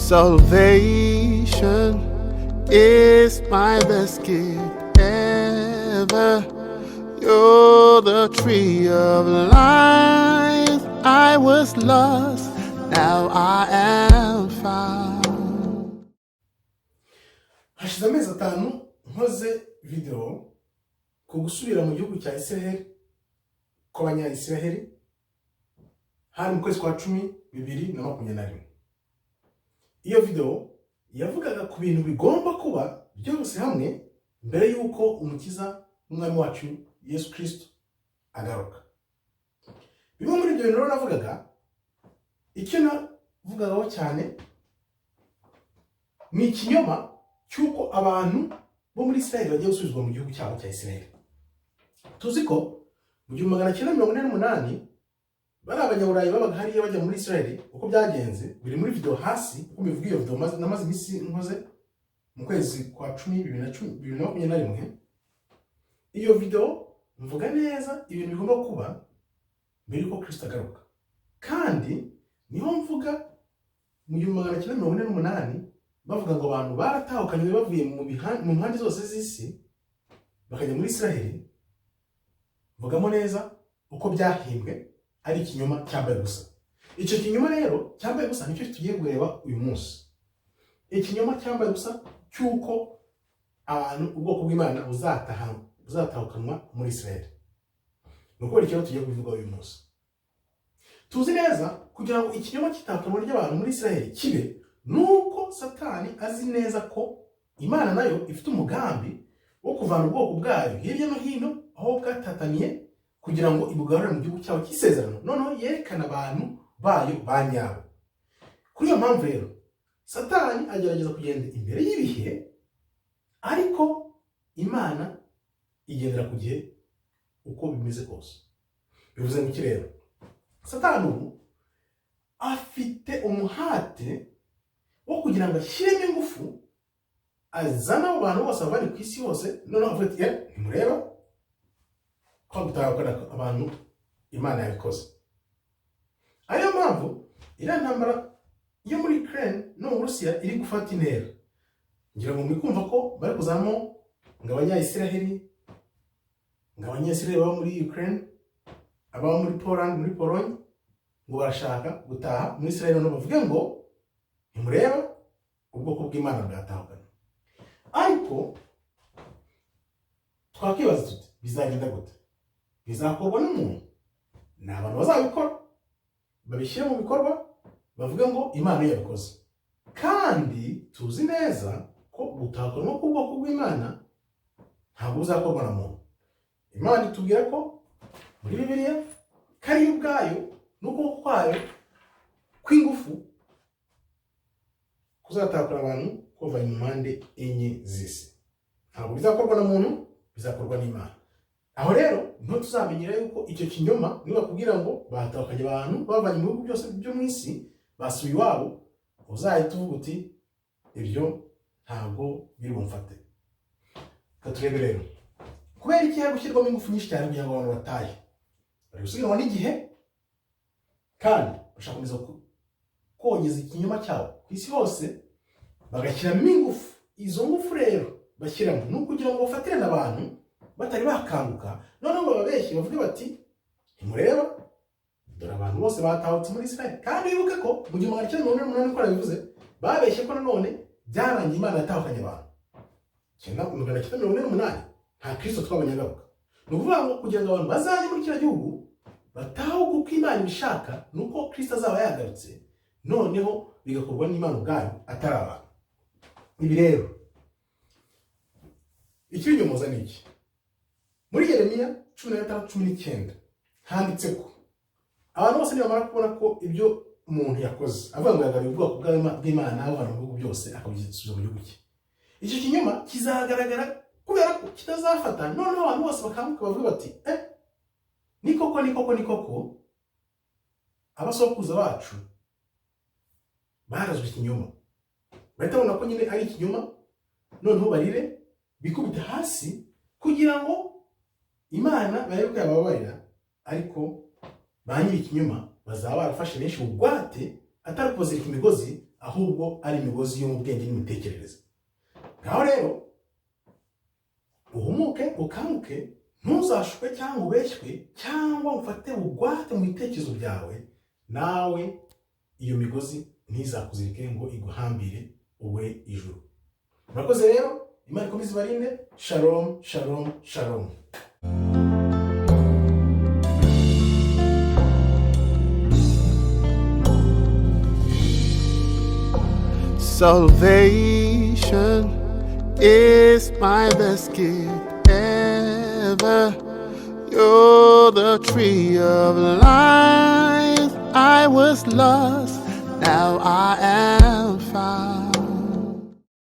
Salvation is my best gift ever. You're the tree of life. I was lost, now I am found. Hashize amezi 5 nkoze video ku gusubira mu gihugu cya Israel kw'abanya-Israel hari mu kwezi kwa 10 2021. Iyo video yavugaga ku bintu bigomba kuba byose hamwe mbere yuko umukiza umwami wacu Yesu Kristo agaruka. Bimwe muri ibyo bintu navugaga, icyo navugagaho cyane ni ikinyoma cyuko abantu bo muri Israel bagiye gusubizwa mu gihugu cyabo cya Israel. Tuzi ko mu 1948 bari abanyaburayi babaga hariya bajya muri Israel. Uko byagenze biri muri video hasi, uko bivuga iyo video namaze imisi nkoze mu kwezi kwa 10 2021. Iyo video mvuga neza ibintu bigomba kuba mbere yuko Kristo agaruka, kandi niho mvuga mu 1948 bavuga ngo abantu baratahukanywe bavuye mu mpande zose z'isi bakajya muri Israel. Mvugamo neza uko byahimbwe ari ikinyoma cyambaye gusa. Icyo kinyoma rero cyambaye gusa nicyo tugiye kureba uyu munsi. Ikinyoma cyambaye gusa cyuko abantu ubwoko bw'Imana buzatahukanwa muri Israel. Nuko icyo tugiye kuvuga uyu munsi. Tuzi neza kugira ngo ikinyoma kitakanwa ry'abantu muri Israel kibe, nuko satani azi neza ko Imana nayo ifite umugambi wo kuvana ubwoko bwayo hirya no hino aho bwatataniye kugira ngo ibugarure mu gihugu cyabo cy'isezerano, noneho yerekana abantu bayo banyabo. Kuri iyo mpamvu rero satani agerageza kugenda imbere y'ibihe, ariko Imana igendera ku gihe uko bimeze kose. Bivuze ngo iki rero? Satani ubu afite umuhate wo kugira ngo ashyiremo ingufu azana abantu bose bari ku isi hose, noneho avuga ati ntimureba ko gutahuka abantu Imana yabikoze. Ariyo mpamvu iriya ntambara yo muri Ukraine no mu Burusiya iri gufata intera. Ngira ngo mwikumva ko bari kuzamo ngo abanya-Israel baba muri Ukraine, ababa muri Poland, muri Pologne, ngo barashaka gutaha muri Israel, no bavuge ngo ntimureba ubwoko bw'Imana bwatahukana. Ariko twakibaza tuti bizagenda gute? Bizakorwa n'umuntu? Ni abantu bazabikora babishyira mu bikorwa bavuga ngo Imana yabikoze. Kandi tuzi neza ko gutahukanwa k'ubwoko bw'Imana ntabwo buzakorwa na muntu. Imana itubwira ko muri Bibiliya kari ubwayo n'ukuboko kwayo kw'ingufu kuzatahukana abantu kuva mu mpande enye z'isi. Ntabwo bizakorwa na muntu, bizakorwa n'Imana. Aho rero niho tuzamenyera yuko icyo kinyoma niba bakubwira ngo batahukanye abantu bavanye mu bihugu byose byo mu isi basuye iwabo, uzahita uvuga uti ibyo ntabwo biri bumfate. Katurebe rero kubera iki hari gushyirwamo ingufu nyinshi cyane kugira ngo abantu batahe. Bari gusiganwa n'igihe, kandi bashaka komeza kongeza ikinyoma cyabo ku isi hose, bagashyiramo ingufu. Izo ngufu rero bashyiramo ni ukugira ngo bafatirane abantu batari bakanguka, noneho ngo babeshye bavuge bati ntimureba dore abantu bose batahutse muri Israel. Kandi wibuke ko mu 1948 ko nabivuze babeshye ko nanone byarangiye Imana yatahukanye abantu. 1948 nta Kristo twabonye agaruka. Ni ukuvuga ngo kugira ngo abantu bazaze muri kiriya gihugu batahuke uko Imana ibishaka, nuko Kristo azaba yagarutse, noneho bigakorwa n'Imana ubwayo atari abantu. Ibi rero ikinyoma ni iki? Muri Yeremiya 16:19 handitse ko abantu bose nibamara kubona ko ibyo umuntu yakoze, avuga ngo yagaruye ubwoko bw'Imana abantu mu bihugu byose akabisubiza mu gihugu cye, icyo kinyoma kizagaragara kubera ko kitazafata. Noneho abantu bose bakanguka bavuga bati ni koko abasokuruza bacu barazwe ikinyoma. Bahita babona ko nyine ari ikinyoma, noneho barire bikubita hasi kugira ngo Imana baheruke yababarira. Ariko ba nyiri ikinyoma bazaba barafashe benshi ubwate atari kuzirika imigozi, ahubwo ari imigozi yo mu bwenge n'imitekerereze. Ngaho rero uhumuke ukanguke, ntuzashukwe cyangwa ubeshywe cyangwa ufate bugwate mu bitekerezo byawe, nawe iyo migozi ntizakuzirike ngo iguhambire ubure ijuru. Murakoze rero, Imana ikomeze ibarinde. Shalom, shalom, shalom. Salvation is my best gift ever. You're the tree of life. I was lost, now I am found.